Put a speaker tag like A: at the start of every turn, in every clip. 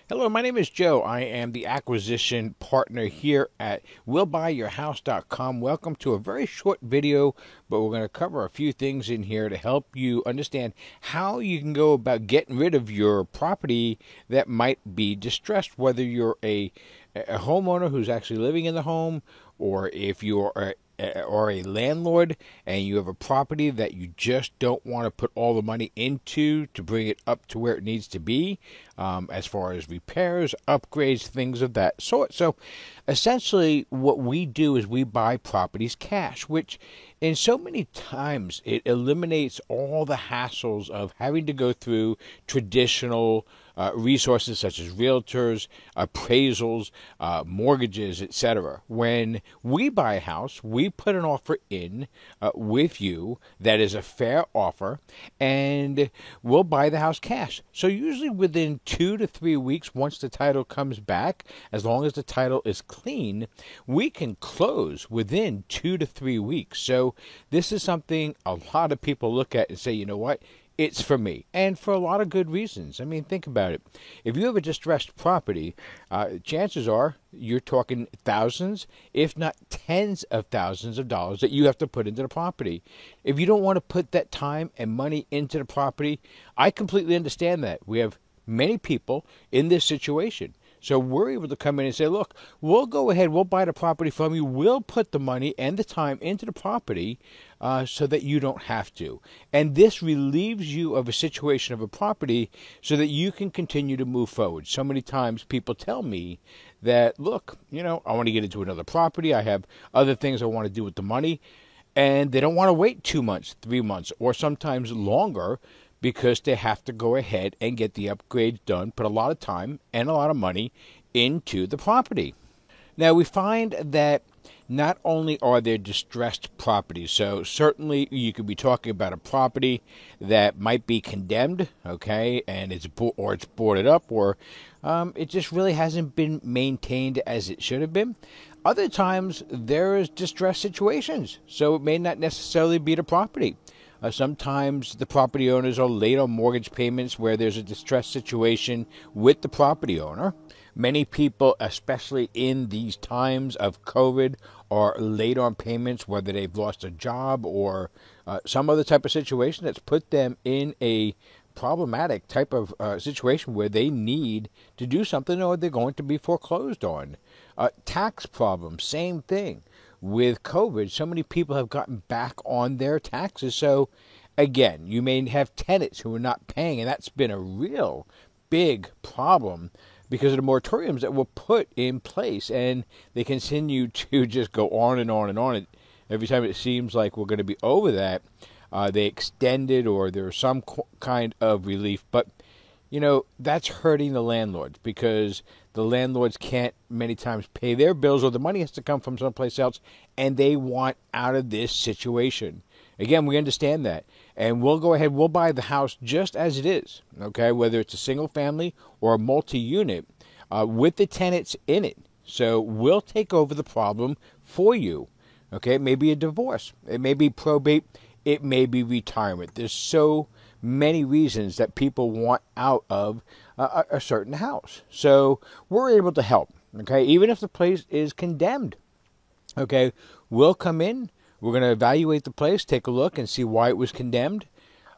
A: Hello, my name is Joe. I am the acquisition partner here at willbuyyourhouse.com. Welcome to a very short video, but we're going to cover a few things in here to help you understand how you can go about getting rid of your property that might be distressed, whether you're a homeowner who's actually living in the home, or if you're a landlord and you have a property that you just don't want to put all the money into to bring it up to where it needs to be, as far as repairs, upgrades, things of that sort. So essentially what we do is we buy properties cash, which in so many times it eliminates all the hassles of having to go through traditional resources such as realtors, appraisals, mortgages, etc. When we buy a house, we put an offer in with you that is a fair offer, and we'll buy the house cash. So usually within 2 to 3 weeks, once the title comes back, as long as the title is clean, we can close within 2 to 3 weeks. So this is something a lot of people look at and say, you know what? It's for me, and for a lot of good reasons. I mean, think about it. If you have a distressed property, chances are you're talking thousands, if not tens of thousands of dollars that you have to put into the property. If you don't want to put that time and money into the property, I completely understand that. We have many people in this situation. So we're able to come in and say, look, we'll go ahead, we'll buy the property from you, we'll put the money and the time into the property so that you don't have to. And this relieves you of a situation of a property so that you can continue to move forward. So many times people tell me that, look, I want to get into another property, I have other things I want to do with the money, and they don't want to wait 2 months, 3 months, or sometimes longer, because they have to go ahead and get the upgrades done, put a lot of time and a lot of money into the property. Now, we find that not only are there distressed properties, so certainly you could be talking about a property that might be condemned, okay, and it's boarded up, or it just really hasn't been maintained as it should have been. Other times, there is distressed situations, so it may not necessarily be the property. Sometimes the property owners are late on mortgage payments where there's a distressed situation with the property owner. Many people, especially in these times of COVID, are late on payments, whether they've lost a job or some other type of situation that's put them in a problematic type of situation where they need to do something or they're going to be foreclosed on. Tax problems, same thing. With COVID, so many people have gotten back on their taxes. So, again, you may have tenants who are not paying, and that's been a real big problem because of the moratoriums that were put in place, and they continue to just go on and on and on. Every time it seems like we're going to be over that, they extend it or there's some kind of relief. But, that's hurting the landlords because the landlords can't many times pay their bills, or the money has to come from someplace else, and they want out of this situation. Again, we understand that, and we'll go ahead, we'll buy the house just as it is, okay, whether it's a single family or a multi-unit, with the tenants in it. So we'll take over the problem for you, okay? It may be a divorce, it may be probate, it may be retirement. There's so many reasons that people want out of a certain house. So we're able to help, okay? Even if the place is condemned, okay? We'll come in, we're going to evaluate the place, take a look and see why it was condemned.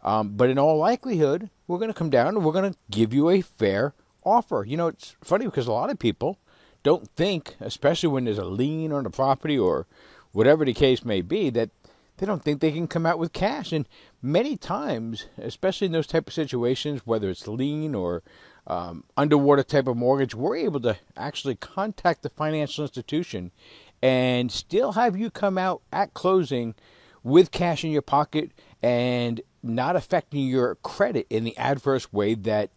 A: But in all likelihood, we're going to come down and we're going to give you a fair offer. It's funny because a lot of people don't think, especially when there's a lien on the property or whatever the case may be, that they don't think they can come out with cash. And many times, especially in those type of situations, whether it's lien or underwater type of mortgage, we're able to actually contact the financial institution and still have you come out at closing with cash in your pocket and not affecting your credit in the adverse way that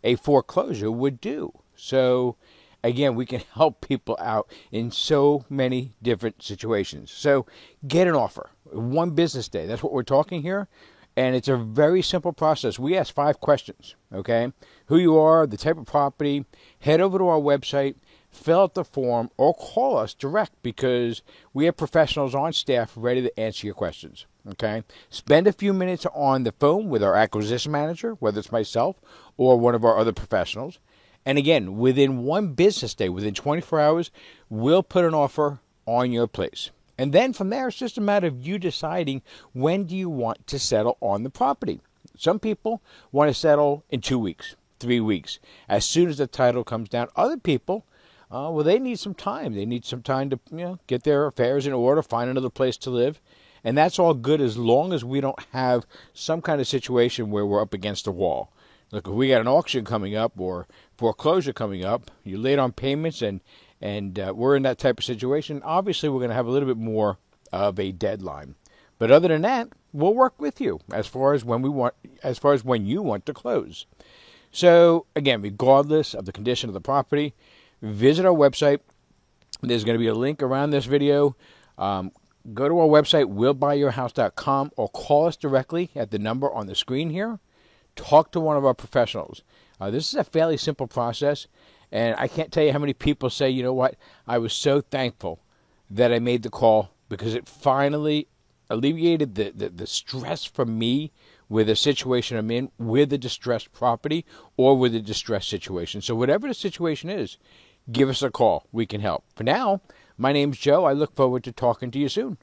A: a foreclosure would do. So, again, we can help people out in so many different situations. So get an offer. 1 business day. That's what we're talking here. And it's a very simple process. We ask 5 questions, okay? Who you are, the type of property. Head over to our website, fill out the form, or call us direct because we have professionals on staff ready to answer your questions, okay? Spend a few minutes on the phone with our acquisition manager, whether it's myself or one of our other professionals, And again, within one business day, within 24 hours, we'll put an offer on your place. And then from there, it's just a matter of you deciding when do you want to settle on the property. Some people want to settle in 2 weeks, 3 weeks, as soon as the title comes down. Other people, well, they need some time. They need some time to get their affairs in order, find another place to live. And that's all good as long as we don't have some kind of situation where we're up against a wall. Look, if we got an auction coming up or foreclosure coming up, you're late on payments, and we're in that type of situation, obviously we're going to have a little bit more of a deadline. But other than that, we'll work with you as far as when you want to close. So again, regardless of the condition of the property, visit our website. There's going to be a link around this video. Go to our website, willbuyyourhouse.com, or call us directly at the number on the screen here. Talk to one of our professionals. This is a fairly simple process, and I can't tell you how many people say, you know what, I was so thankful that I made the call because it finally alleviated the stress from me with the situation I'm in, with the distressed property or with a distressed situation. So whatever the situation is, give us a call. We can help. For now, my name's Joe. I look forward to talking to you soon.